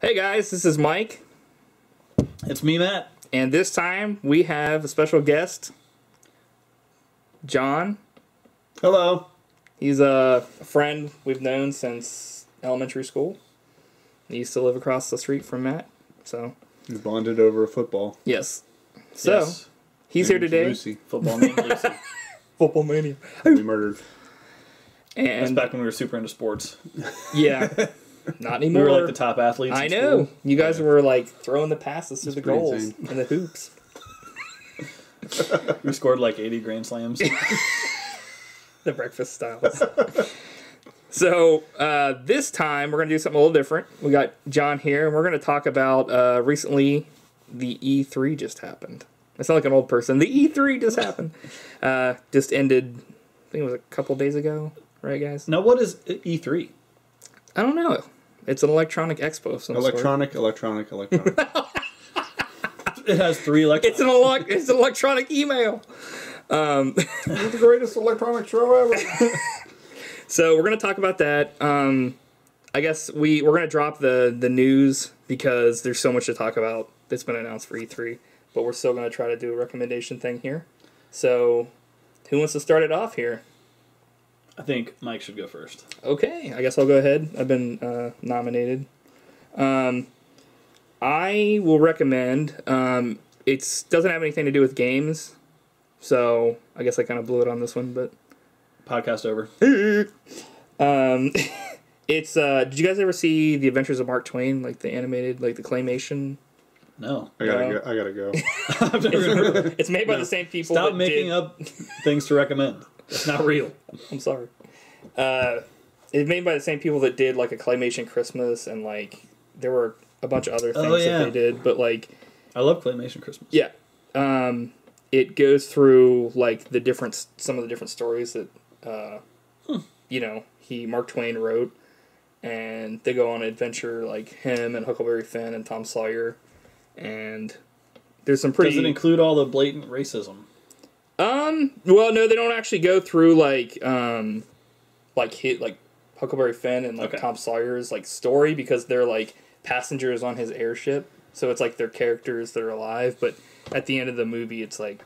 Hey guys, this is Mike, It's me, Matt. and this time we have a special guest, John. Hello. He's a friend we've known since elementary school. He used to live across the street from Matt, so We bonded over football. yes. So Yes. he's here Named today. Lucy. Football named Lucy. Football mania. We murdered. That's And back when we were super into sports. yeah, not We anymore. were like the top athletes. I in know. school. You guys were like throwing the passes through the pretty goals insane. and the hoops. We scored like 80 grand slams. The breakfast styles. So this time we're going to do something a little different. We got John here, and we're going to talk about recently the E3 just happened. I sound like an old person. The E3 just happened. Just ended, I think it was a couple days ago, right, guys? Now, what is E3? I don't know. It's an electronic expo of some sort. Electronic. It has 3 electronic. It's an electronic email. It's the greatest electronic show ever. So we're going to talk about that. I guess we're going to drop the news because there's so much to talk about that's been announced for E3. But we're still going to try to do a recommendation thing here. So who wants to start it off here? I think Mike should go first. Okay, I guess I'll go ahead. I've been nominated. I will recommend. It doesn't have anything to do with games. So I guess I kind of blew it on this one, but... Podcast over. It's did you guys ever see The Adventures of Mark Twain, like the animated, like the claymation? No. I gotta go. I've never heard of it. It's made by the same people. Stop that making did, up things to recommend. It's not real. I'm sorry. It's made by the same people that did like a claymation Christmas, and like there were a bunch of other things yeah. that they did, but like I love Claymation Christmas. yeah, it goes through like some of the different stories that Mark Twain wrote. And they go on an adventure, like him and Huckleberry Finn and Tom Sawyer, and there's some pretty. Does it include all the blatant racism? Well, no, they don't actually go through like Huckleberry Finn and like Okay. Tom Sawyer's like story because they're like passengers on his airship, so it's like their characters that are alive. But at the end of the movie, it's like,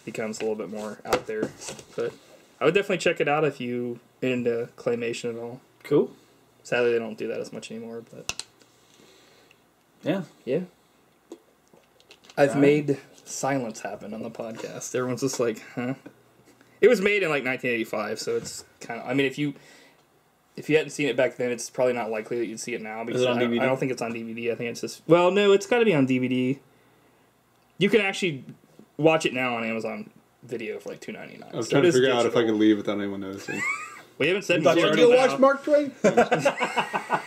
becomes a little bit more out there. But I would definitely check it out if you into claymation at all. Cool. Sadly, they don't do that as much anymore, but Yeah. yeah. I've Right. made silence happen on the podcast. Everyone's just like, huh? It was made in like 1985, so it's kind of. I mean, if you hadn't seen it back then, it's probably not likely that you'd see it now because Is it on I DVD? don't think it's on DVD. I think it's just. Well, no, it's got to be on DVD. You can actually watch it now on Amazon Video for like $2.99. I was trying to figure out if I could leave without anyone noticing. We haven't said thought you much were about gonna it Go watch now. Mark Twain.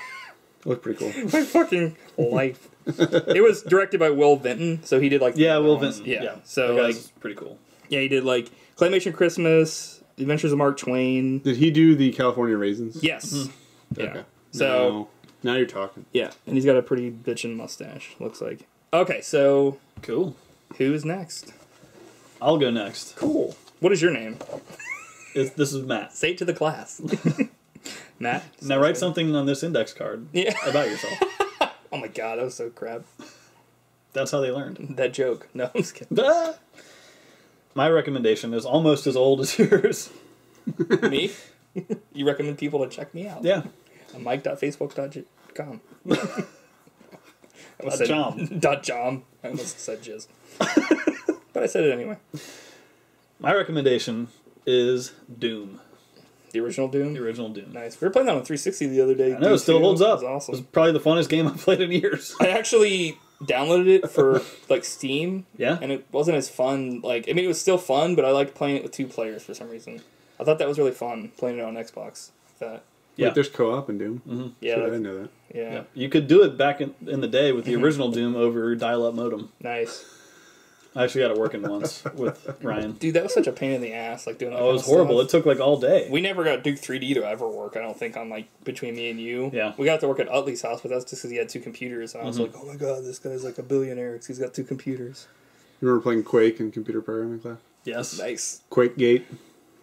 Looked pretty cool. My fucking life. It was directed by Will Vinton, so he did like Yeah, Will ones. Vinton. Yeah, so that like guy's pretty cool. yeah, he did like Claymation Christmas, The Adventures of Mark Twain. Did he do the California Raisins? Yes, yeah. Okay. So now you're talking. yeah, and he's got a pretty bitchin' mustache. Looks like. Okay, so Cool. who's next? I'll go next. Cool. What is your name? This is Matt. Say it to the class. Matt. Now write something on this index card Yeah. about yourself. Oh my god, that was so crap. That's how they learned. That joke. No, I'm just kidding. Ah! My recommendation is almost as old as yours. Me? You recommend people to check me out? Yeah. Mike.facebook.com. .jom. .jom. I almost said jizz. But I said it anyway. My recommendation is Doom. The original Doom? The original Doom. Nice. We were playing that on 360 the other day. I know, it still holds up. It was awesome. It was probably the funnest game I've played in years. I actually downloaded it for like Steam. Yeah? And it wasn't as fun. Like, I mean, it was still fun, but I liked playing it with 2 players for some reason. I thought that was really fun, playing it on Xbox. That. Yeah. Wait, there's co-op in Doom. Mm-hmm. Yeah. Shit, I That's, didn't know that. yeah. Yeah. You could do it back in the day with the original Doom over dial-up modem. Nice. I actually got it working once with Ryan. Dude, that was such a pain in the ass, like doing that. Oh, it was horrible. It took like all day. We never got Duke 3D to ever work, I don't think, on like between me and you. Yeah. We got to work at Utley's house, but that's just because he had 2 computers. And I was like, oh my god, this guy's like a billionaire because he's got 2 computers. You remember playing Quake in computer programming class? Yes. Nice. Quake Gate,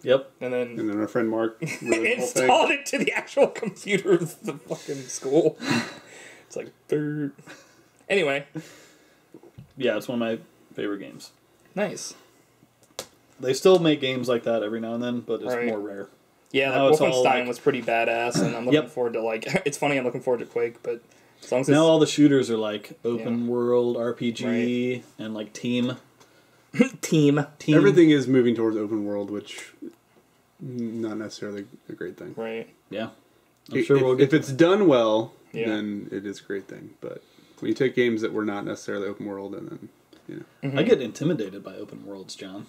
Yep. And then and then our friend Mark wrote the whole thing. installed it to the actual computer of the fucking school. It's like, brr. Anyway. Yeah, it's one of my favorite games. Nice. They still make games like that every now and then, but it's Right. more rare. Yeah, Now like it's all, Wolfenstein like- was pretty badass, and I'm looking Yep. forward to, like... It's funny, I'm looking forward to Quake, but as long as Now it's... all the shooters are like open world RPG and like team. Team. Everything is moving towards open world, which not necessarily a great thing. Right. Yeah, I'm sure we'll get if it's done well, Yeah. then it is a great thing. But when you take games that were not necessarily open world, and then I get intimidated by open worlds, John.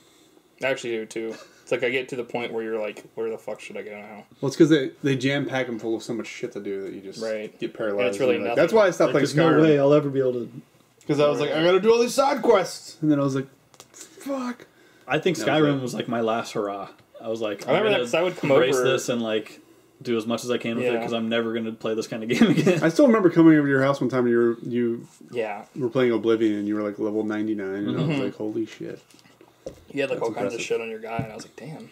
I actually do, too. It's like I get to the point where you're like, where the fuck should I go now? well, it's because they jam pack them full of so much shit to do that you just Right. get paralyzed. And it's really you're like, nothing. that's why I stopped Like, playing there's no way Skyrim. I'll ever be able to. Because I was like, I gotta do all these side quests, and then I was like, fuck. I think No, Skyrim but- was like my last hurrah. I was like, I remember I'm that gonna 'cause I would come embrace over- this and like do as much as I can with it Yeah. because I'm never gonna play this kind of game again. I still remember coming over to your house one time, and you Yeah. were playing Oblivion, and you were like level 99, and I was like, holy shit. You had like all That's kinds of impressive. shit on your guy, and I was like, damn.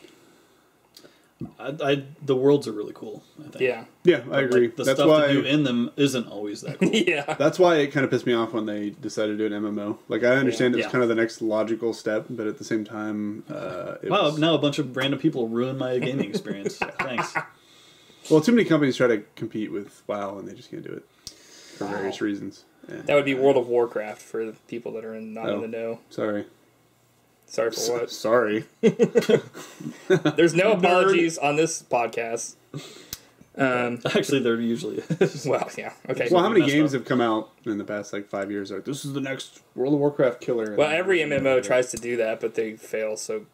The worlds are really cool. I think. Yeah. Yeah, I But, agree. like, the That's stuff why. to do in them isn't always that cool. Yeah. That's why it kind of pissed me off when they decided to do an MMO. Like, I understand it's Yeah. kind of the next logical step, but at the same time, it Wow, was... now a bunch of random people ruin my gaming experience. Thanks. Well, too many companies try to compete with WoW, and they just can't do it for various Wow. reasons. Yeah. That would be World of Warcraft for the people that are not in Oh. the know. Sorry. Sorry for what? Sorry. There's no apologies on this podcast. Actually, there usually is. Well, yeah. Okay. Well, how many messed games up. have come out in the past, like, 5 years? Like, this is the next World of Warcraft killer. and Well, then- every MMO tries to do that, but they fail so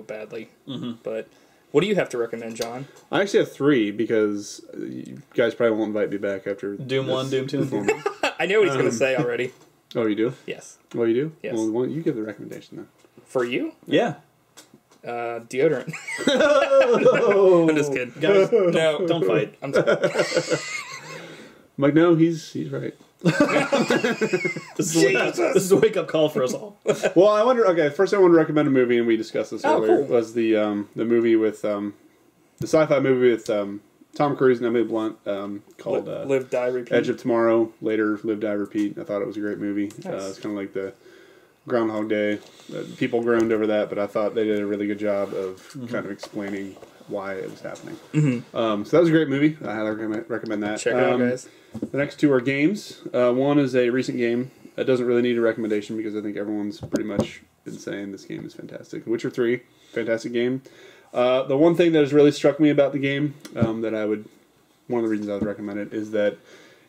badly. Mm-hmm. But what do you have to recommend, John? I actually have 3, because you guys probably won't invite me back after Doom this 1, Doom 2, and 3. performance. I know what he's going to say already. Oh, you do? Yes. Oh, you do? Yes. Well, why don't you give the recommendation then? For you? Yeah. Deodorant. Oh, I'm just kidding. guys, No. don't fight. I'm sorry. I'm like, no, he's right. This is a wake up call for us all. Well, I wonder. Okay, first I want to recommend a movie, and we discussed this Oh, earlier. cool. Was the movie with the sci-fi movie with Tom Cruise and Emily Blunt called Live, Die, Repeat. Edge of Tomorrow. Later, Live, Die, Repeat. I thought it was a great movie. Nice. It's kind of like the Groundhog Day. People groaned over that, but I thought they did a really good job of kind of explaining why it was happening. So that was a great movie. I highly recommend that. Check it out, guys. The next 2 are games. One is a recent game. It doesn't really need a recommendation because I think everyone's pretty much been saying this game is fantastic. Witcher 3, fantastic game. The one thing that has really struck me about the game one of the reasons I would recommend it is that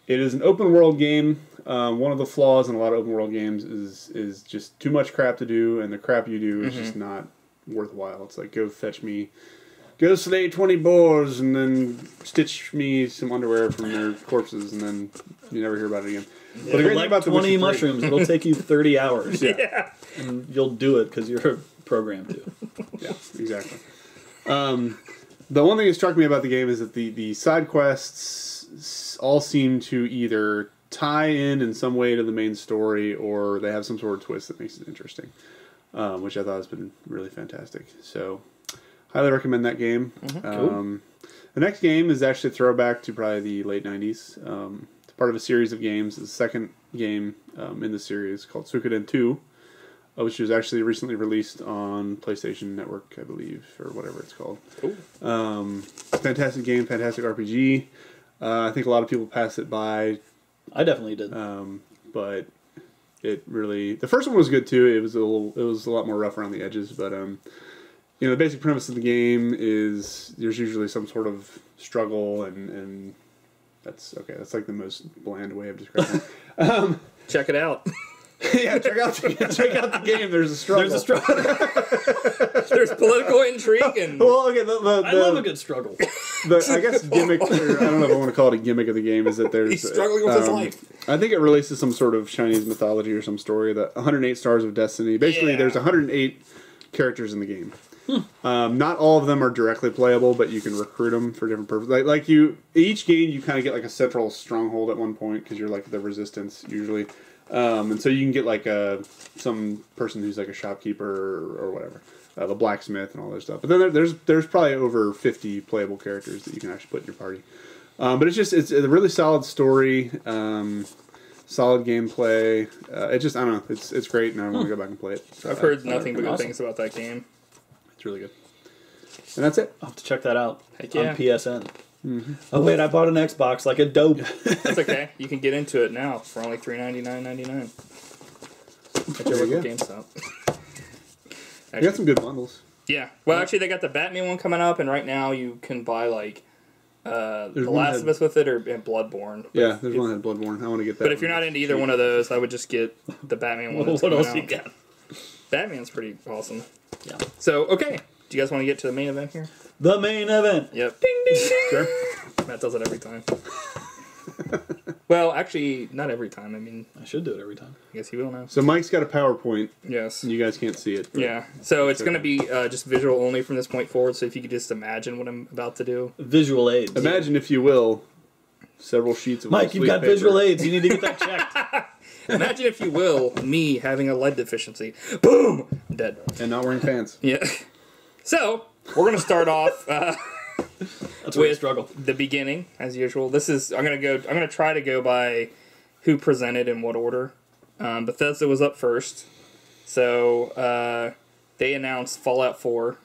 it is an open world game. One of the flaws in a lot of open world games is just too much crap to do, and the crap you do is just not worthwhile. It's like, go slay 20 boars and then stitch me some underwear from their corpses, and then you never hear about it again. But the great thing Collect about the 20 Witcher 3 mushrooms. It'll take you 30 hours. Yeah. And you'll do it because you're programmed to. Yeah, exactly. The one thing that struck me about the game is that the side quests all seem to either tie in some way to the main story, or they have some sort of twist that makes it interesting, which I thought has been really fantastic. So, highly recommend that game. Cool. The next game is actually a throwback to probably the late 90s. It's part of a series of games. The second game in the series called Suikoden 2. Which was actually recently released on PlayStation Network, I believe, or whatever it's called. Cool. Fantastic game, fantastic RPG. I think a lot of people pass it by, I definitely did. but it really... The first one was good too. It was a lot more rough around the edges, but the basic premise of the game is there's usually some sort of struggle, and that's okay. That's like the most bland way of describing it. Check it out. Yeah, check out the game. There's a struggle. There's a struggle. There's political intrigue and Well, okay. I love a good struggle. I guess gimmick, or I don't know if I want to call it a gimmick of the game, is that there's he's struggling with his life. I think it relates to some sort of Chinese mythology or some story. That 108 Stars of Destiny. Basically, Yeah. there's 108 characters in the game. Not all of them are directly playable, but you can recruit them for different purposes. Like each game, you kind of get like a central stronghold at one point because you're like the resistance usually. And so you can get like some person who's like a shopkeeper or whatever, the blacksmith and all that stuff. But then there's probably over 50 playable characters that you can actually put in your party. But it's a really solid story, solid gameplay. I don't know, it's great, and I want to go back and play it. So I've heard nothing but good things about that game. It's really good. And that's it. I'll have to check that out Heck on yeah. PSN. Oh wait, I bought an Xbox like a dope. That's okay. You can get into it now for only $399.99 at your local GameStop. They got some good bundles. Yeah. Well, actually, they got the Batman one coming up, and right now you can buy like The Last of Us with it and Bloodborne. Yeah, there's one that had Bloodborne. I want to get that. But if you're not into either one of those, I would just get the Batman one. What else you got? Batman's pretty awesome. Yeah. So, okay. Do you guys want to get to the main event here? The main event. Yep. Ding, ding, ding. Sure. Matt does it every time. Well, actually, not every time. I mean, I should do it every time. I guess he will now. So Mike's got a PowerPoint. Yes. You guys can't see it. Yeah. So it's going to be just visual only from this point forward. So if you could just imagine what I'm about to do. Visual aids. Imagine, if you will, several sheets of Mike, you've got paper. visual aids. You need to get that checked. Imagine, if you will, me having a lead deficiency. Boom! I'm dead. And not wearing pants. Yeah. So we're going to start off That's where you with struggle. the beginning, as usual. This is I'm gonna try to go by who presented in what order. Bethesda was up first, so they announced Fallout 4.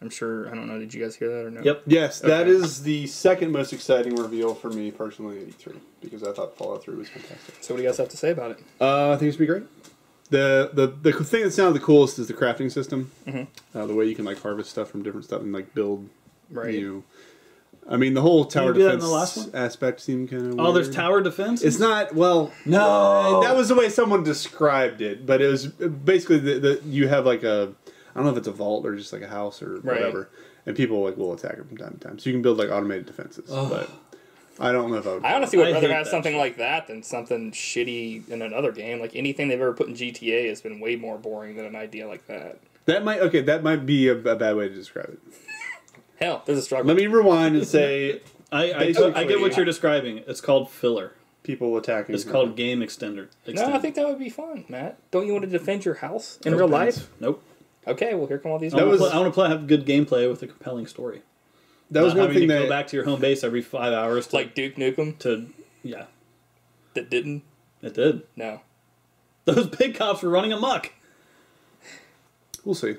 I'm sure, I don't know, did you guys hear that or no? Yep. Yes, that Okay. is the second most exciting reveal for me personally at E3, because I thought Fallout 3 was fantastic. So what do you guys have to say about it? I think it's gonna be great. The thing that sounded the coolest is the crafting system. Mm-hmm. The way you can like harvest stuff from different stuff and like build. Right. I mean, the whole tower do that in defense the last one? aspect seemed kind of weird. Oh, there's tower defense? It's not, well, No. that was the way someone described it, but it was basically you have like a, I don't know if it's a vault or just like a house or Right. whatever, and people like will attack it from time to time. So you can build like automated defenses, but I don't know if I would. I honestly would I rather hate have that something shit. like that than something shitty in another game. Like anything they've ever put in GTA has been way more boring than an idea like that. That might be a bad way to describe it. Hell, there's a struggle. Let me rewind and say I get what you're describing. It's called filler. people attacking. It's called game extender. No, I think that would be fun, Matt. Don't you want to defend your house in real life? Nope. Okay, well here come all these. I moves. want to have good gameplay with a compelling story. that was Not one having thing to that go back to your home base every 5 hours to, like Duke Nukem yeah, that didn't. it did. No. Those big cops were running amok. we'll see.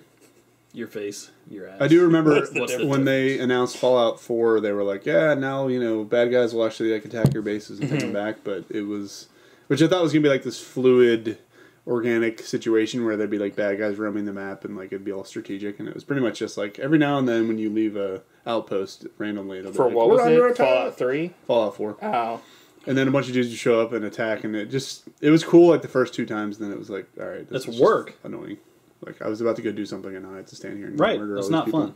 Your face, your ass. I do remember What's the difference? when they announced Fallout 4, they were like, yeah, now, bad guys will actually like attack your bases and take them back, but it was, which I thought was going to be like this fluid, organic situation where there'd be like bad guys roaming the map and like it'd be all strategic, and it was pretty much just like every now and then when you leave a outpost randomly, it'll be For like, what "We're was under it? attack." Fallout 3? Fallout 4. Oh. And then a bunch of dudes would show up and attack, and it was cool like the first 2 times, and then it was like, all right, this That's is work. just annoying. Like I was about to go do something, and now I have to stand here and Right, murder all it's these not people. fun.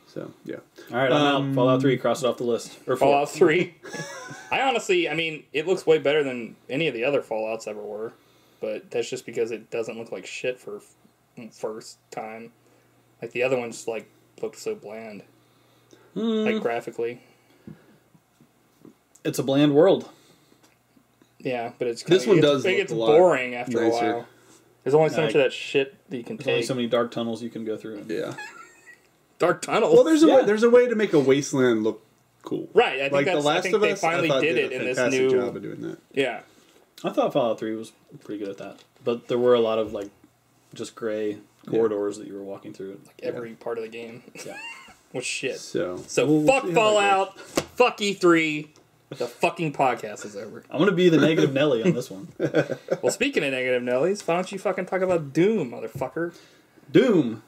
So yeah, All right, I'm out. Fallout 3, cross it off the list. Or 4. Fallout 3. I mean, it looks way better than any of the other Fallouts ever were, but that's just because it doesn't look like shit for first time. Like the other ones, like looked so bland, like graphically. It's a bland world. Yeah, but it's This one does it look gets a lot boring after a nicer. while. There's only so much Like, of that shit that you can There's only take. so many dark tunnels you can go through. yeah. Dark tunnels. Well, there's Yeah. a way to make a wasteland look cool. right. I think Like The that's. I Last think of they Us, finally I thought did a it in this fantastic new. job of doing that. Yeah. I thought Fallout 3 was pretty good at that. But there were a lot of, like, just gray corridors that you were walking through. Like every part of the game Yeah. was shit. So So we'll fuck see how that Fallout. Fuck E3. The fucking podcast is over. I'm going to be the negative Nelly on this one. Well, speaking of negative Nellies, why don't you fucking talk about Doom, motherfucker? Doom.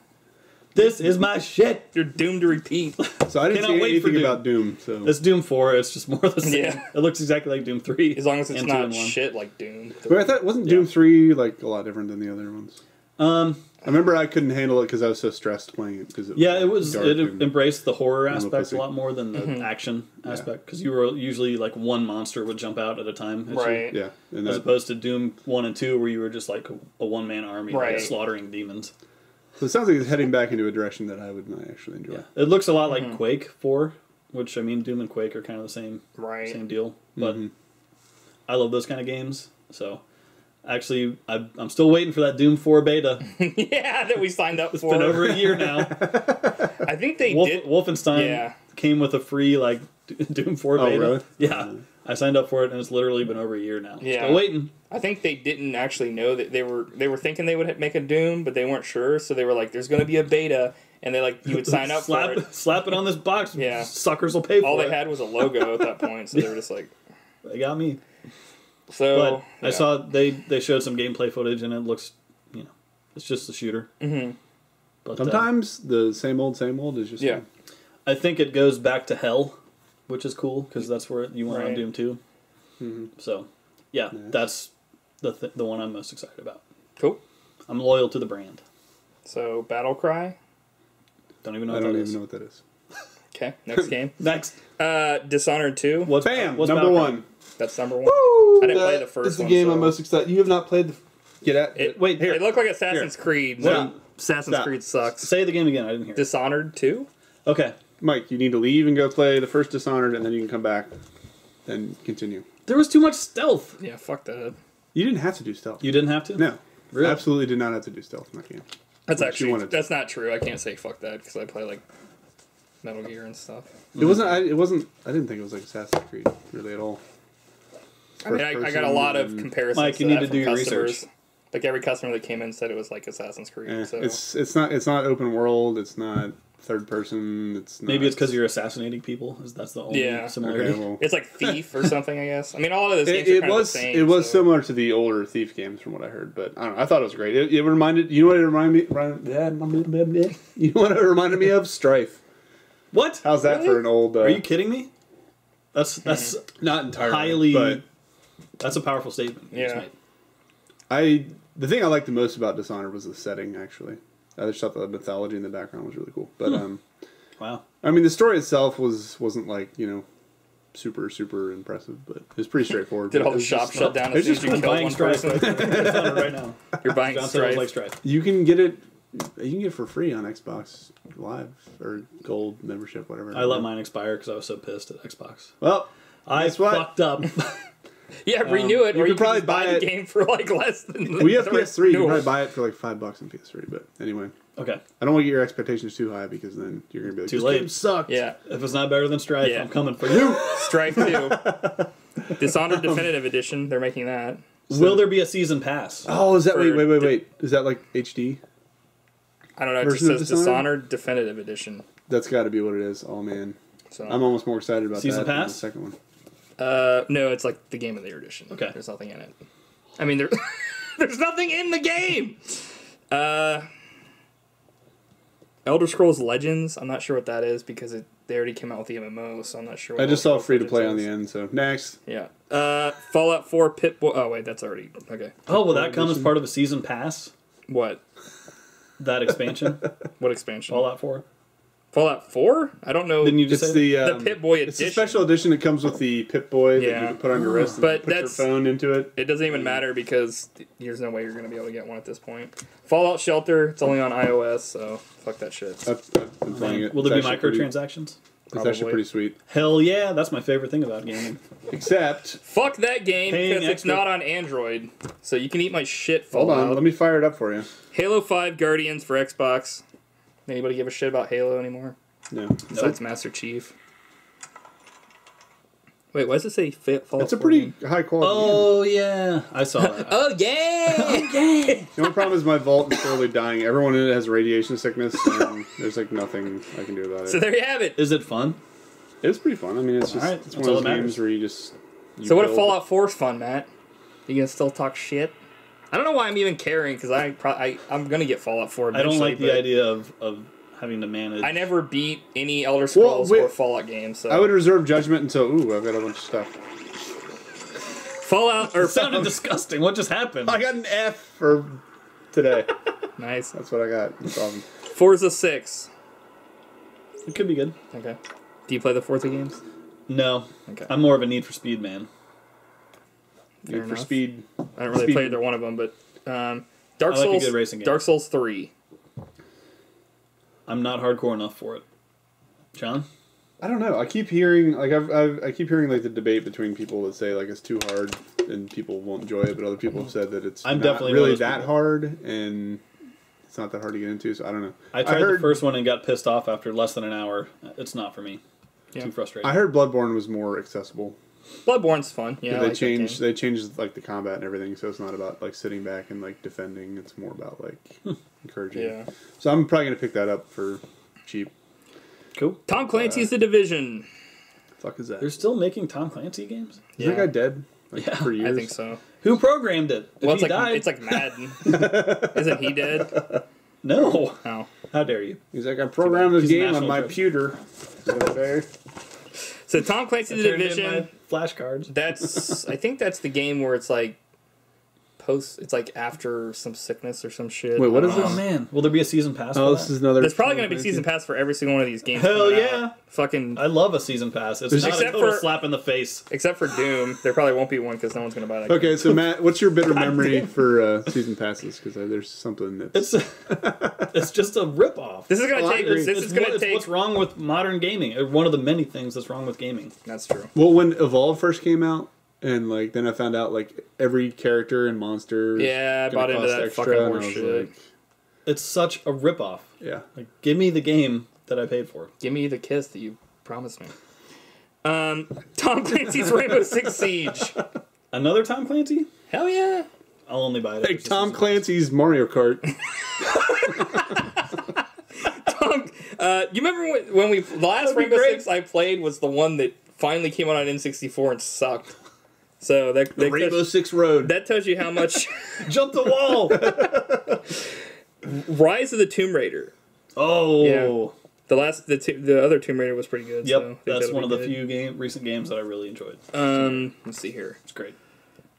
This is my shit. You're doomed to repeat. goes. So I didn't Cannot see wait for anything Doom. about Doom. So It's Doom 4. It's just more of the same. Yeah. It looks exactly like Doom 3. As long as it's and 2 not and 1. shit like Doom. but I thought wasn't Doom 3 like a lot different than the other ones? I remember I couldn't handle it because I was so stressed playing it. Because Yeah, it was. dark It and- embraced the horror a aspect a pussy. lot more than the action aspect. Because you were usually like one monster would jump out at a time, at you, Right. yeah, and as that, opposed to Doom 1 and 2, where you were just like a one-man army, like, Right. slaughtering demons. so it sounds like it's heading back into a direction that I would not actually enjoy. Yeah, it looks a lot like Quake 4, which I mean, Doom and Quake are kind of the same Right. same deal. But I love those kind of games, so. Actually, I'm still waiting for that Doom 4 beta. Yeah, that we signed up It's for. been over a year now. I think they did. Wolfenstein Yeah. came with a free like Doom 4 Oh, beta. really? Yeah. I signed up for it, and it's literally been over a year now. Yeah. Still waiting. I think they didn't actually know that they were thinking they would make a Doom, but they weren't sure. So they were like, "There's going to be a beta," and you would sign up for it. Slap it on this box. Yeah. Suckers will pay for it. All they had was a logo at that point, so they were just like, They got me. so. But I saw they showed some gameplay footage, and it looks, it's just a shooter. Mm-hmm. But Sometimes the same old is just fun. I think it goes back to hell, which is cool because that's where you went on Right. Doom 2. Mm-hmm. So, yeah, that's the one I'm most excited about. Cool. I'm loyal to the brand. So Battle Cry. Don't even know I what don't that even is. know what that is. Okay, next game. Next, Dishonored 2. what's Bam! what's Number Battlecry? one. That's number 1. Woo! I didn't play the first It's the one, game so- I'm most excited. You have not played the. Get at It, Wait, it looked like Assassin's Creed. Stop. So Assassin's Stop. Creed sucks. Say the game again. I didn't hear. Dishonored 2? Okay, Mike, you need to leave and go play the first Dishonored, and then you can come back and continue. there was too much stealth. Yeah, fuck that. You didn't have to do stealth. You didn't have to. No. Really? Absolutely did not have to do stealth in that game. That's Unless you actually wanted to. that's not true. I can't say fuck that because I play like Metal Gear and stuff. It wasn't. I didn't think it was like Assassin's Creed really at all. I mean, I got a lot of comparisons. Mike, you to need that to do from your customers. research. Like every customer that came in said it was like Assassin's Creed. Eh, So it's not open world. It's not third person. It's not, Maybe it's because you're assassinating people. That's the only Yeah. similarity. Okay, well, it's like Thief or something, I guess. I mean, all of those games are it kind was of the same. it was so- similar to the older Thief games from what I heard, but I don't know. I thought it was great. It reminded you know what it reminded me. You know what it reminded me of? Strife. What? How's that Really? for an old? Are you kidding me? That's not entirely highly. But That's a powerful statement. you just Yeah. made. the thing I liked the most about Dishonored was the setting. Actually, I just thought the mythology in the background was really cool. But Wow. I mean, the story itself wasn't like super impressive, but it was pretty straightforward. Did all It the was shop just- shut down as It's soon as just you cool. killed Buying one Strife person? right now. You're buying John said it Strife. was like Strife. You can get it. You can get it for free on Xbox Live or Gold membership, whatever. I let mine expire because I was so pissed at Xbox. Well, I guess what? fucked up. Yeah, renew it, you or could you probably can just buy buy the it- game for like less than. we have the PS3. You can renewal. probably buy it for like $5 on PS3. But anyway, Okay. I don't want to get your expectations too high because then you're gonna be like, Too this late. game sucked. Yeah, If it's not better than Strife, Yeah. I'm coming for you. Strife 2. Dishonored Definitive Edition. They're making that. Will there be a season pass? Oh, is that For- wait? Is that like HD? I don't know. It just Version of says Dishonored? Dishonored Definitive Edition. That's got to be what it is. Oh man, So I'm almost more excited about Season that than the pass? second one. no, it's like the Game of the Year edition. Okay. There's nothing in it. I mean, there's nothing in the game. Elder Scrolls Legends. I'm not sure what that is because they already came out with the MMO, so I'm not sure. What I just saw Elder Scrolls free to play on Legends the is. end. So next, Yeah. Fallout 4 Pip-Boy. Oh wait, that's already okay. Oh, will that come as part of a season pass? What? That expansion? What expansion? Fallout 4? Fallout 4? I don't know. Didn't you just it's say the Pip-Boy It's a edition. special edition that comes with the Pip-Boy that Yeah. you can put on your wrist and But put your that's- phone into it. It doesn't even matter because there's no way you're going to be able to get one at this point. Fallout Shelter, it's only on iOS, so fuck that shit. I've been playing it. Will there It's be actually microtransactions? It's actually Probably. pretty sweet. Hell yeah, that's my favorite thing about gaming. Except, Fuck that game Paying because it's extra- not on Android. So you can eat my shit, hold Fallout. on, let me fire it up for you. Halo 5 Guardians for Xbox. Anybody give a shit about Halo anymore? No, Besides Master Chief. Wait, why does it say Fallout it's a 4 pretty game? high quality. Oh yeah, I saw that. Oh, yeah! The only problem is my vault is slowly dying. Everyone in it has radiation sickness, and there's like nothing I can do about it. So there you have it. Is it fun? It's pretty fun. I mean, it's just Alright, it's that's one all of that those matters. games where you just. So what if build- Fallout 4 is fun, Matt? You gonna still talk shit? I don't know why I'm even caring because I'm gonna get Fallout 4 I eventually. don't like the but idea of having to manage. I never beat any Elder Scrolls wait. or Fallout games. So I would reserve judgment until I've got a bunch of stuff. Fallout or It sounded disgusting. What just happened? I got an F for today. nice. That's what I got. No problem. Forza 6. It could be good. Okay. Do you play the Forza games? No, Okay. I'm more of a Need for Speed man. Fair Need for enough. Speed. I don't really Speed. play either one of them, but Dark I like a Souls. good racing game. Dark Souls 3. I'm not hardcore enough for it. John? I don't know. I keep hearing I keep hearing like the debate between people that say like it's too hard and people won't enjoy it, but other people have said that it's I'm not definitely one of really those that people. hard and it's not that hard to get into. So I don't know. I tried heard the first one and got pissed off after less than an hour. It's not for me. Yeah. too frustrating. I heard Bloodborne was more accessible. Bloodborne's fun. Yeah, I they like that game. changed like the combat and everything, so it's not about like sitting back and like defending. It's more about like encouraging. Yeah. So I'm probably gonna pick that up for cheap. Cool. Tom Clancy's The Division. Fuck is that? They're still making Tom Clancy games? Is that guy dead? Like, Yeah, for years? I think so. Who programmed it? If Well, he died? it's like Madden. Isn't he dead? No. Oh. How dare you? He's like, I programmed this He's a game on national my treasure. pewter. Is that fair? So Tom Clancy's The Turned in Division. my flashcards. I think that's the game where it's like it's like after some sickness or some shit. Wait, what is I don't Oh know. man, will there be a season pass? Oh, for this that? is another. There's probably going to be season pass for every single one of these games. Hell coming yeah. out. Fucking. I love a season pass. It's not a Except total for- slap in the face. Except for Doom. There probably won't be one because no one's going to buy that Okay, so Matt, what's your bitter memory damn. for season passes? Because there's something that's. It's just a ripoff. This is going Oh, to I take. agree. This is going to It's take. what's wrong with modern gaming. One of the many things that's wrong with gaming. That's true. Well, when Evolve first came out, and like then I found out like every character and monster. is Yeah, I gonna bought into cost that extra, fucking and I was horseshit. like, It's such a ripoff. yeah. Like, give me the game that I paid for. Give me the kiss that you promised me. Tom Clancy's Rainbow Six Siege. Another Tom Clancy? Hell yeah. I'll only buy it. Like Tom Clancy's Mario Kart. You remember when we the last That'd be Rainbow great. Six I played was the one that finally came out on N64 and sucked. So that Rainbow Six Road. that tells you how much Jump the wall! Rise of the Tomb Raider. Oh. Yeah. The other Tomb Raider was pretty good. Yep. so I think That's that'll one of be the good. few Um, recent games that I really enjoyed. Let's see here. It's great.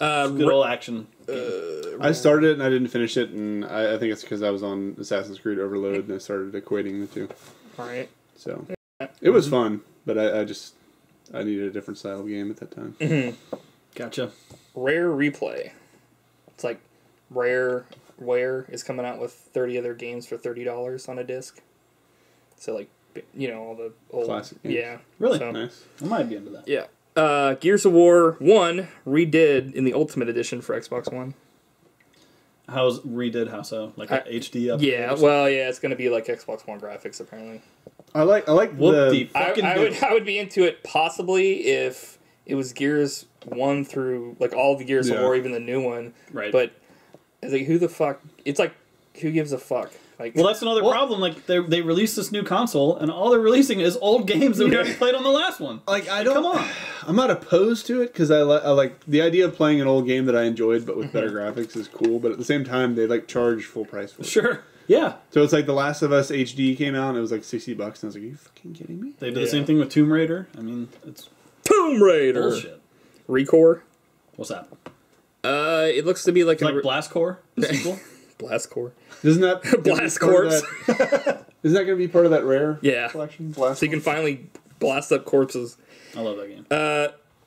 Uh, Good old action. game. I started it and I didn't finish it, and I think it's because I was on Assassin's Creed Overload and I started equating the two. all right. So it was fun, but I needed a different style of game at that time. Gotcha. Rare Replay. It's like Rare is coming out with 30 other games for $30 on a disc. So like all the old Classic games. Yeah. Really? So, Nice. I might be into that. yeah. Gears of War 1 redid in the Ultimate Edition for Xbox One. How's redid? How so? Like an HD upgrade? Yeah, well, yeah, it's going to be like Xbox One graphics apparently. I like Whoop the the fucking I would be into it possibly if it was Gears 1 through like all the Gears of Yeah. War, even the new one. Right. But it's like who the fuck? It's like who gives a fuck? Like Well, that's another problem. Like they released this new console, and all they're releasing is old games that we already played on the last one. like I don't. Come on. I'm not opposed to it because I like the idea of playing an old game that I enjoyed but with better graphics is cool. But at the same time, they like charge full price for it. Sure. Yeah. So it's like The Last of Us HD came out and it was like $60, and I was like, "Are you fucking kidding me?" They did Yeah. the same thing with Tomb Raider. I mean, it's Tomb Raider. bullshit. Recore. What's that? It looks to be like Like a Blast Core? The sequel? Blast Core. Isn't that Blast part of Corpse. that- Isn't that going to be part of that Rare Yeah. collection? Blast So you can finally blast up corpses. I love that game.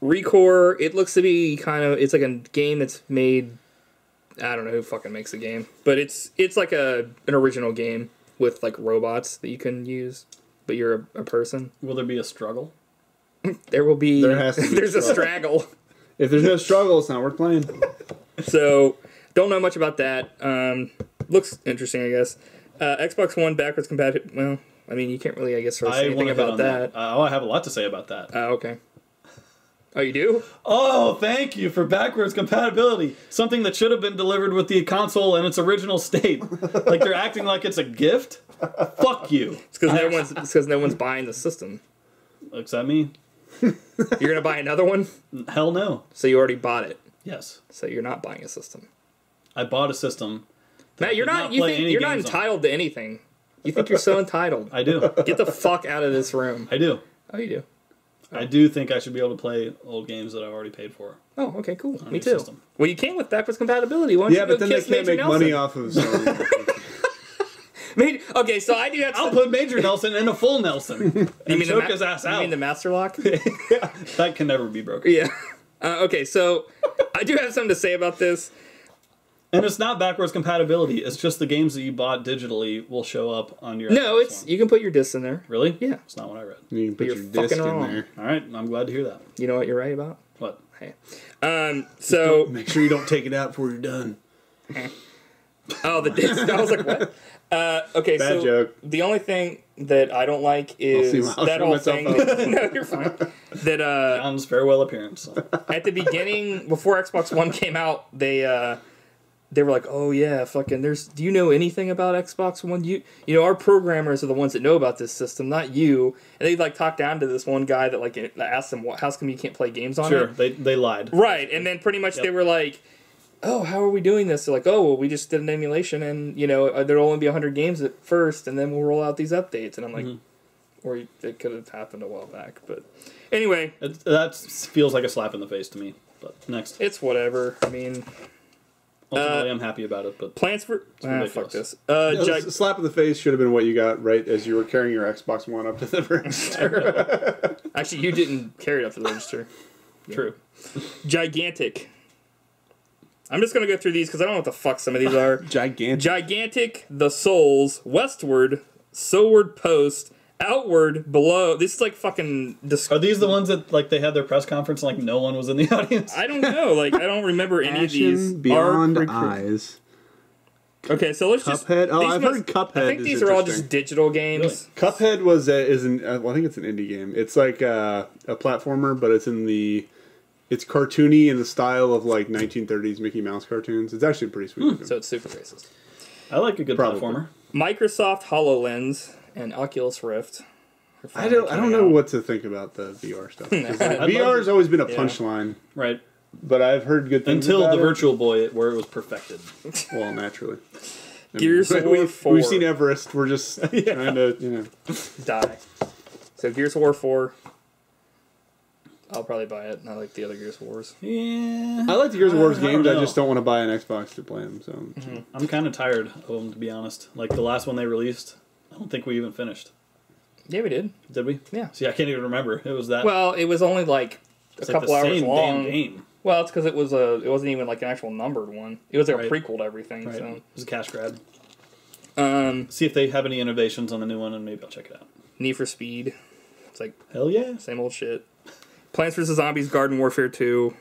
Recore, it looks to be it's like a game that's made. I don't know who fucking makes the game, but it's like an original game with like robots that you can use, but you're a person. Will there be a struggle? There will be. There has to be there's a struggle. straggle. If there's no struggle, it's not worth playing. So don't know much about that. Looks interesting, I guess. Xbox One backwards compatible. Well, I mean, you can't really, I guess, say anything wanna hit about on that. I have a lot to say about that. Okay. Oh, you do? Oh, thank you for backwards compatibility. Something that should have been delivered with the console in its original state. Like they're acting like it's a gift. Fuck you. It's because no one's buying the system. Looks at me. You're gonna buy another one, Hell no. so you already bought it. Yes. So you're not buying a system. I bought a system. Matt, you're did not. not You play think any you're not games on. entitled to anything? You think you're so entitled? I do. Get the fuck out of this room. I do. Oh, you do. I do think I should be able to play old games that I've already paid for. Oh, okay, cool. On Me your too. system. Well, you can with backwards compatibility. Why don't Yeah, you but go then they kiss can't Major make money Nelson? off of Sony. Okay, so I do have. I'll Some, put Major Nelson in a full Nelson. you and mean choke his ass You out. mean the master lock? That can never be broken. Yeah. Okay, so I do have something to say about this. And it's not backwards compatibility. It's just the games that you bought digitally will show up on your No, Xbox it's One. you can put your discs in there. Really? Yeah. It's not what I read. You can put You're your disc fucking in wrong. there. All right, I'm glad to hear that. You know what you're right about? What? Hey. So Make sure you don't take it out before you're done. Oh, the disc. I was like, what? Okay, Bad so joke. the only thing that I don't like is I'll that show whole myself thing. No, you're fine. That John's farewell appearance. at the beginning, before Xbox One came out, they were like, "Oh yeah, fucking. Do you know anything about Xbox One? You know, our programmers are the ones that know about this system, not you." And they like talked down to this one guy that like asked him, "How come you can't play games on Sure, it?" they lied. Right, and then pretty much they were like, "Oh, how are we doing this?" They're like, "Oh, well, we just did an emulation, and you know, there'll only be 100 games at first, and then we'll roll out these updates." And I'm like, or it could have happened a while back, but anyway, That feels like a slap in the face to me. But next, it's whatever. I mean, ultimately, I'm happy about it. But Plants for ridiculous. fuck this. A slap in the face should have been what you got right as you were carrying your Xbox One up to the register. Actually, you didn't carry it up to the register. true. Gigantic. I'm just gonna go through these because I don't know what the fuck some of these are. Gigantic. Gigantic, the souls, westward, soward post, outward, below. This is like fucking. Are these the ones that like they had their press conference and like no one was in the audience? I don't know. Like I don't remember any of these. Beyond Are eyes. Okay, so let's just. Cuphead? Oh, these I've heard Cuphead I think is these are all interesting. just digital games. Cuphead was is an well, I think it's an indie game. It's like a platformer, but it's cartoony in the style of like 1930s Mickey Mouse cartoons. It's actually pretty sweet. looking. So it's super racist. I like a good Probably. platformer. Microsoft HoloLens and Oculus Rift. I don't know what to think about the VR stuff. 'Cause, like, VR has always been a punchline, Right. but I've heard good things Until about the it. Virtual Boy, where it was perfected. Well, naturally. Gears of War 4. We've seen Everest. We're just trying to, Die. So Gears of War 4. I'll probably buy it. I like the other Gears of Wars. Yeah. I like the Gears of War's I don't games. I know. just don't want to buy an Xbox to play them. So I'm kind of tired of them, to be honest. Like the last one they released, I don't think we even finished. Yeah, we did. Did we? Yeah. See, I can't even remember. It was that. Well, it was only like a it's like couple the hours same long. damn game. Well, it's because it wasn't even like an actual numbered one. It was like Right. a prequel to everything. Right. It was a cash grab. So, See if they have any innovations on the new one, and maybe I'll check it out. Need for Speed. It's like Hell yeah! same old shit. Plants vs Zombies: Garden Warfare 2.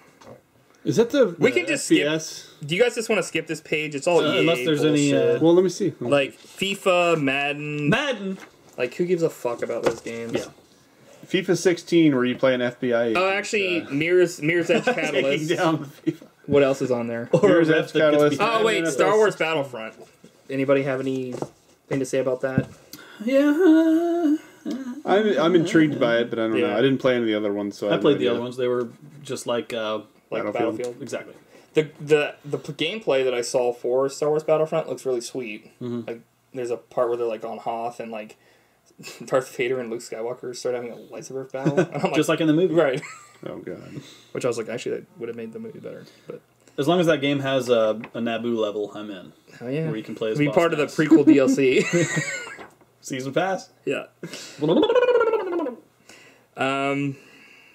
is that the We can just skip. FPS? Do you guys just want to skip this page? It's all EA unless there's any, bullshit. Well, let me see. Like FIFA, Madden. Madden. Like who gives a fuck about those games? Yeah. FIFA 16, where you play an FBI agent. Oh, actually, Mirror's Edge taking Catalyst. down the FIFA. What else is on there? Or Here's a ref Edge that gets Catalyst. behind Oh wait, it. Star Wars Battlefront. Anybody have anything to say about that? Yeah. I'm intrigued by it, but I don't know. Yeah. I didn't play any of the other ones, so I have played no the idea. other ones. They were just like Like Battlefield. exactly. The gameplay that I saw for Star Wars Battlefront looks really sweet. Like there's a part where they're like on Hoth and like Darth Vader and Luke Skywalker start having a lightsaber battle. And I'm Just like in the movie. right. Oh god. Which I was like, actually, that would have made the movie better. But As long as that game has a Naboo level, I'm in. oh yeah, Where you can play as be Boss part of the Nass. prequel DLC. Season pass. Yeah.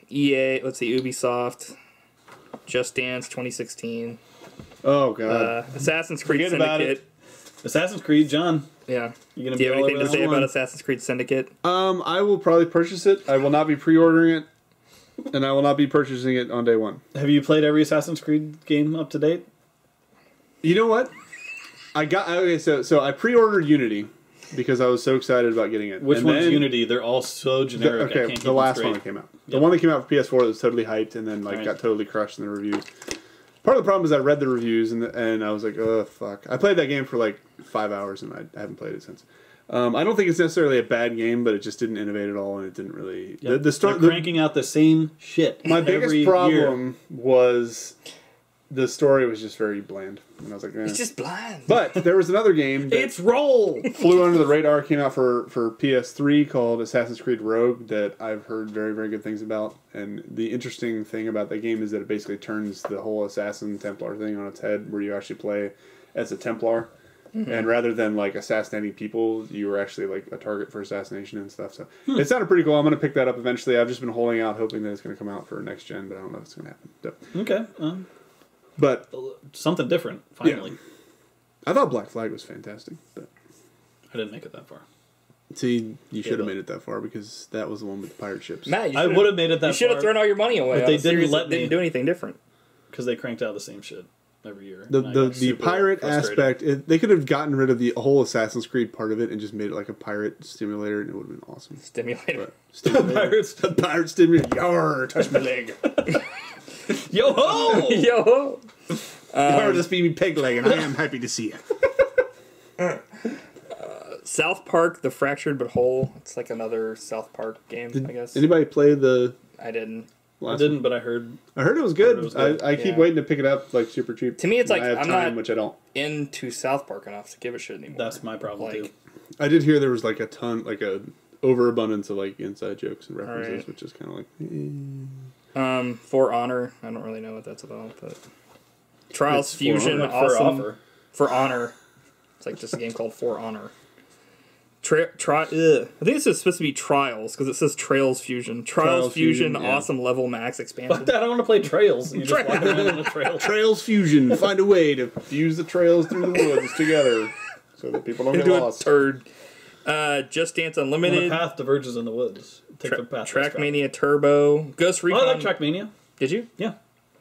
EA. Let's see. Ubisoft. Just Dance 2016. Oh god. Assassin's Creed Forget about Syndicate. Assassin's Creed, John. Yeah. You gonna Do you have be all anything over to that say one? about Assassin's Creed Syndicate? I will probably purchase it. I will not be pre-ordering it, and I will not be purchasing it on day one. Have you played every Assassin's Creed game up to date? You know what? So I pre-ordered Unity because I was so excited about getting it. Which And one's then Unity? They're all so generic. I okay, can't keep the them last straight. one that came out. The Yep. one that came out for PS4 that was totally hyped and then like Right. got totally crushed in the reviews. Part of the problem is I read the reviews and I was like, oh fuck. I played that game for like 5 hours and I haven't played it since. I don't think it's necessarily a bad game, but it just didn't innovate at all and it didn't really. Yep. The story. They're cranking out the same shit. My every biggest year. problem was the story was just very bland, and I was like, eh. It's just blind. But there was another game that It's roll. flew under the radar, came out for PS3 called Assassin's Creed Rogue that I've heard very, very good things about. And the interesting thing about that game is that it basically turns the whole Assassin Templar thing on its head, where you actually play as a Templar. And rather than like assassinating people, you were actually like a target for assassination and stuff. So it sounded pretty cool. I'm going to pick that up eventually. I've just been holding out, hoping that it's going to come out for next gen, but I don't know if it's going to happen. So, Okay. but Something different, finally. I thought Black Flag was fantastic. But I didn't make it that far. see, you should have but- made it that far because that was the one with the pirate ships. Matt, you I should've- would have made it that You should have far thrown all your money away. but on they a series didn't that let me. Didn't do anything different. because they cranked out the same shit. every year. The and I got the super pirate frustrated. aspect, they could have gotten rid of the whole Assassin's Creed part of it and just made it like a pirate simulator, and it would have been awesome. Stimulator. But Pirates. pirate simulator, yar, touch my leg. Yo ho! Yo. Yar, this be me peg leg, and I am happy to see it. South Park: The Fractured But Whole. It's like another South Park game, I guess. Anybody play the I didn't. I last didn't, but I heard. one? I heard it was good. Heard it was good. I keep Yeah. waiting to pick it up like super cheap. To me, it's like, I have I'm time, not- which I don't. Into South Park enough to give a shit anymore. That's my problem Like, too. I did hear there was like a ton, like a overabundance of like inside jokes and references, Alright. which is kind of like. For Honor. I don't really know what that's about, but Trials It's For Fusion, Like, awesome. for offer. For Honor. It's like just a game called For Honor. I think this is supposed to be Trials because it says Trails Fusion. Trials Fusion, Fusion, yeah. awesome level max Fuck expansion. that! I want to play Trails. You just walk around on a trail. Trails Fusion. Find a way to fuse the trails through the woods together so that people don't get Into a lost. turd. Just Dance When the Unlimited. path diverges in the woods. Take the path. less Trackmania Turbo. Ghost traveled. Recon. Oh, I like Trackmania. Did you? Yeah.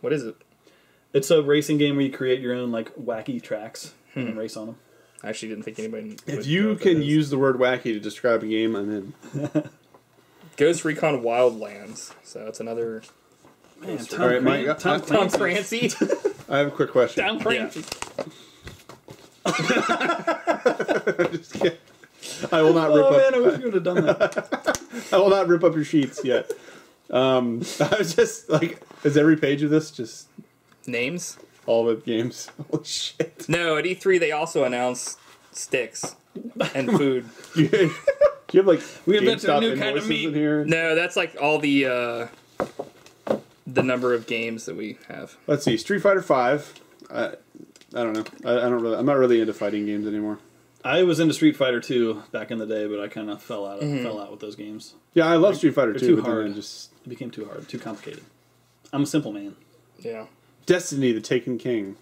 What is it? It's a racing game where you create your own like wacky tracks and race on them. I actually didn't think anybody would If know you what that can is. use the word wacky to describe a game, I'm in. Ghost Recon Wildlands. So it's another Man, All right, Mike, Tom Tom Clancy. Clancy. I have a quick question. Tom Clancy. Just kidding. I will not rip Oh up. man, I wish you would have done that. I will not rip up your sheets yet. I was just like, is every page of this just Names? all the games? Holy shit! No, at E3 they also announced sticks and food. Do you have like We invented a GameStop new kind of invoices meat. in here? No, that's like all the number of games that we have. Let's see, Street Fighter V. I don't know. I don't really. I'm not really into fighting games anymore. I was into Street Fighter 2 back in the day, but I kind of fell out with those games. Yeah, I love Street Fighter they're 2, too but then hard. I just It became too hard, too complicated. I'm a simple man. Yeah. Destiny: The Taken King.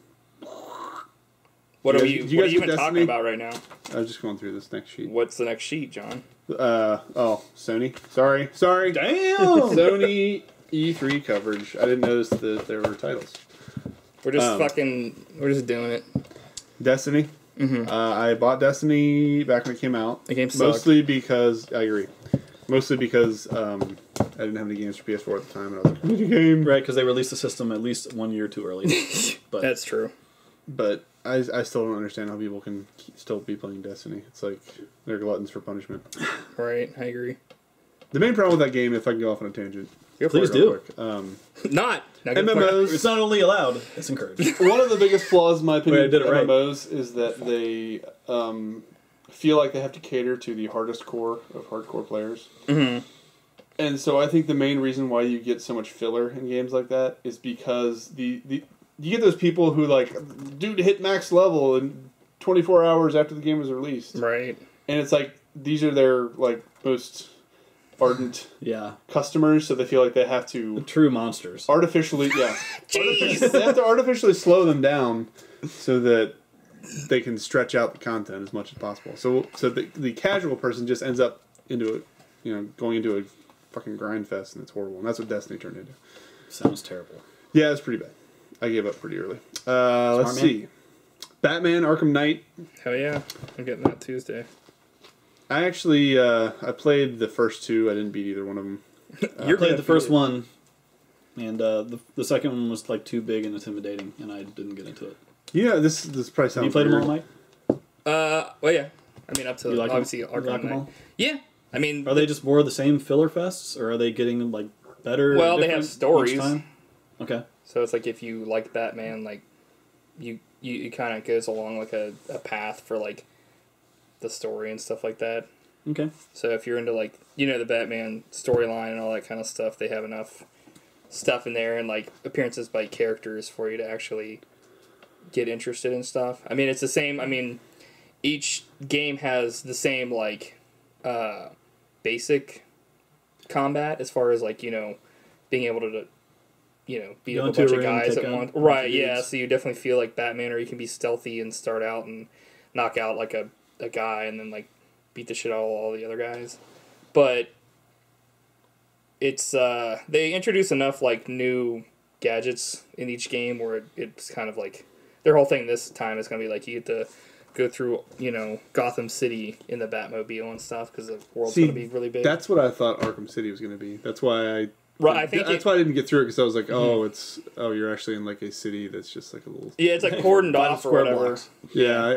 What You are guys- you? do you What are guys you do even talking Destiny? about right now? I was just going through this next sheet. What's the next sheet, John? Sony. Sorry. Damn! Sony E3 coverage. I didn't notice that there were titles. We're just we're just doing it. Destiny. I bought Destiny back when it came out. The game sucked. Mostly because I agree. Mostly because I didn't have any games for PS4 at the time, and I was like, "I need a game." Right, because they released the system at least 1 year too early. But That's true. But I still don't understand how people can still be playing Destiny. It's like they're gluttons for punishment. Right, I agree. The main problem with that game, if I can go off on a tangent, Go for Please it. do. real quick, Not. Now go for it. MMOs. It's not only allowed, it's encouraged. One of the biggest flaws, in my opinion, Wait, I did it of right. MMOs is that they feel like they have to cater to the hardest core of hardcore players. Mm-hmm. And so I think the main reason why you get so much filler in games like that is because you get those people who like, dude, hit max level in 24 hours after the game was released. Right. And it's like, these are their like most ardent Yeah. customers, so they feel like they have The to true monsters. artificially, yeah. Jeez. They have to artificially slow them down so that they can stretch out the content as much as possible. So the casual person just ends up going into a fucking grind fest, and it's horrible. And that's what Destiny turned into. Sounds terrible. Yeah, it's pretty bad. I gave up pretty early. Let's man. see. Batman Arkham Knight. Hell yeah. I'm getting that Tuesday. I actually I played the first two. I didn't beat either one of them. I played the first one, and the second one was like too big and intimidating, and I didn't get into it. Yeah, this probably sounds Have you played weird. them all, Mike? Well, yeah. I mean, up to You like obviously them? You Arkham like them Knight. all? Yeah. I mean, Are they just more of the same filler fests, or are they getting like better? or Well, they have different stories. each time? Okay. so it's like if you like Batman, like you it kind of goes along like a path for like the story and stuff like that. Okay. So if you're into like the Batman storyline and all that kind of stuff, they have enough stuff in there and like appearances by characters for you to actually get interested in stuff. I mean, it's the same. I mean, each game has the same like basic combat as far as like being able to beat Go up a into bunch a of ring, guys take at out once. a bunch Right? of Yeah. dudes. So you definitely feel like Batman, or you can be stealthy and start out and knock out like a guy and then like beat the shit out of all the other guys. But it's they introduce enough like new gadgets in each game where it's kind of like their whole thing this time is going to be like you get to go through, Gotham City in the Batmobile and stuff because the world's going to be really big. That's what I thought Arkham City was going to be. That's why I think that's why I didn't get through it because I was like, you're actually in like a city that's just like a little. Yeah, it's like cordoned off or whatever. blocks. Yeah,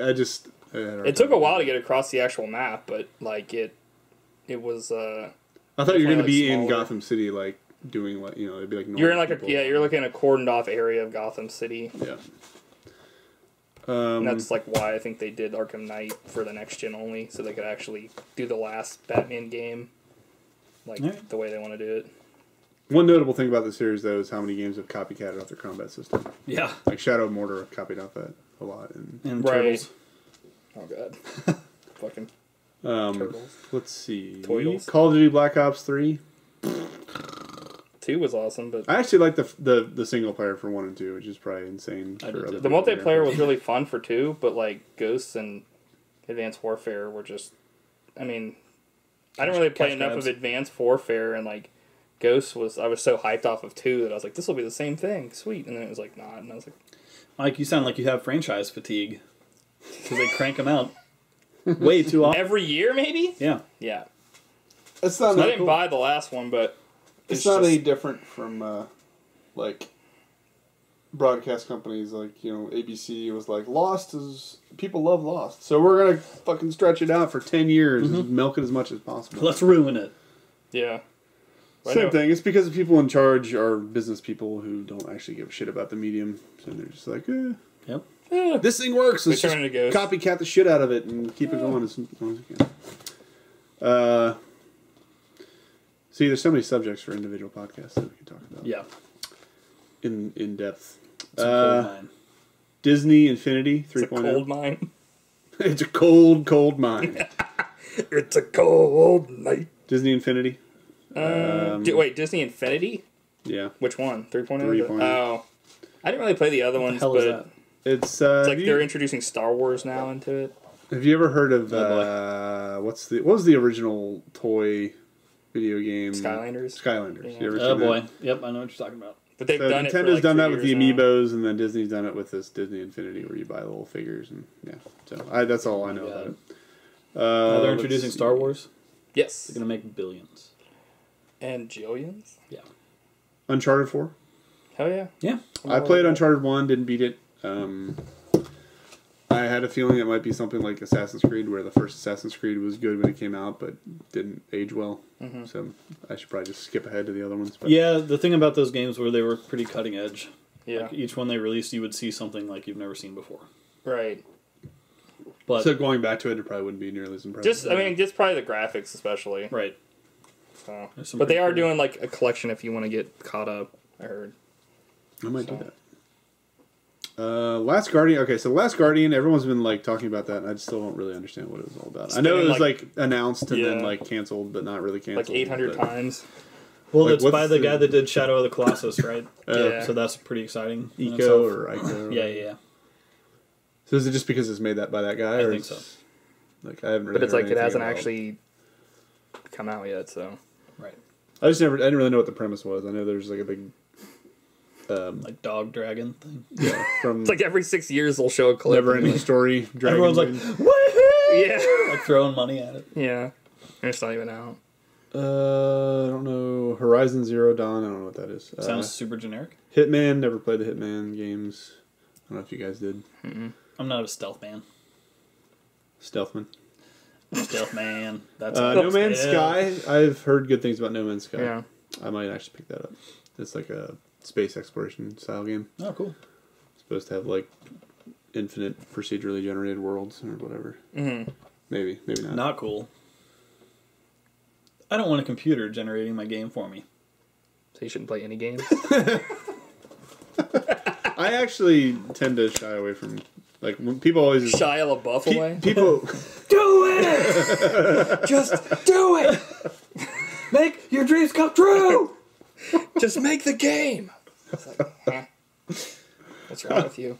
It took a while to get across the actual map, but like it was. I thought you were going to be in smaller. Gotham City, like doing what it'd be like. You're in people. you're looking at a cordoned off area of Gotham City. Yeah. And that's like why I think they did Arkham Knight for the next gen only, so they could actually do the last Batman game, like the way they want to do it. One notable thing about the series, though, is how many games have copycatted off their combat system. Yeah. Like Shadow of Mordor copied off that a lot. And Right. Turtles. Oh god. Fucking turtles. Let's see. Toidles. Call of Duty Black Ops 3. 2 was awesome, but I actually like the single player for 1 and 2, which is probably insane. I For did other too. the people multiplayer here. was really fun for 2, but like Ghosts and Advanced Warfare were just, I mean, I didn't really play Catch enough grabs. of Advanced Warfare, and like Ghosts I was so hyped off of 2 that I was like, this will be the same thing, sweet, and then it was like not, and I was like, Mike, you sound like you have franchise fatigue. Because they crank them out way too often. every year maybe? Yeah. Yeah. It's not. So I didn't buy the last one, but It's not just- any different from like broadcast companies like ABC was like Lost is people love Lost, so we're gonna Fucking stretch it out for 10 years and milk it as much as possible. Let's ruin it. Yeah. But I Same know- thing. It's because the people in charge are business people who don't actually give a shit about the medium. So they're just like, Yep. this thing works. Let's turn just it to Ghost. copycat the shit out of it and keep it going as long as we can. See, there's so many subjects for individual podcasts that we can talk about. Yeah. In depth. It's a cold mine. Disney Infinity 3.0. It's a cold mine. It's a cold mine. It's a cold night. Disney Infinity. Wait, Disney Infinity? Yeah. Which one? 3.0? 3.0. Oh. I didn't really play the other ones, hell but is that? It's it's like they're introducing Star Wars now into it. have you ever heard of what was the original toy video game? Skylanders. Skylanders. Yeah. You ever Oh seen that? boy. Yep, I know what you're talking about. But they've So done it for Nintendo's like done 3 that with the years now. amiibos, and then Disney's done it with this Disney Infinity, where you buy little figures, and yeah. So that's all I know Yeah. about it. They're let's introducing see. Star Wars. Yes. They're going to make billions. And Jillions? Yeah. Uncharted 4. Hell yeah. Yeah. I played Uncharted 1, didn't beat it. I had a feeling it might be something like Assassin's Creed, where the first Assassin's Creed was good when it came out, but didn't age well. Mm-hmm. So I should probably just skip ahead to the other ones. But Yeah, the thing about those games were they were pretty cutting edge. Yeah. Like each one they released, you would see something like you've never seen before. Right. But So going back to it, it probably wouldn't be nearly as impressive. Just probably the graphics, especially. right. So. There's some But they pretty are cool- doing like a collection if you want to get caught up, I heard. I might do that. Last Guardian. Okay, so Last Guardian, everyone's been like talking about that, and I still don't really understand what it was all about. I know it been, was like- like announced and then Yeah. like canceled, but not really canceled. Like 800 but- times. Well, Like, it's what's by the the- guy that did Shadow of the Colossus, right? Yeah. So that's pretty exciting. in Eco itself. or Ico. Yeah. So is it just because it's made that by that guy? I or think it's- so. Like I haven't really. But it's heard like it anything hasn't about- actually come out yet, so. Right. I didn't really know what the premise was. I know there's like a big. Like dog dragon thing. Yeah, from It's like every 6 years they'll show a clip. Never and Ending Story. Dragon Everyone's like, Wing. woohoo! Yeah. Like throwing money at it. Yeah. And it's not even out. I don't know. Horizon Zero Dawn. I don't know what that is. Sounds super generic. Hitman. Never played the Hitman games. I don't know if you guys did. I'm not a stealth man. Stealthman. Stealth man. That's No Man's Yeah. Sky. I've heard good things about No Man's Sky. Yeah. I might actually pick that up. It's like a space exploration style game. Oh, cool. It's supposed to have like infinite procedurally generated worlds or whatever. Mm-hmm. Maybe not. Not cool. I don't want a computer generating my game for me. So you shouldn't play any games. I actually tend to shy away from like when people always Shia LaBeouf away. people. Do it! Just do it! Make your dreams come true! Just make the game. It's like, huh? What's wrong with you?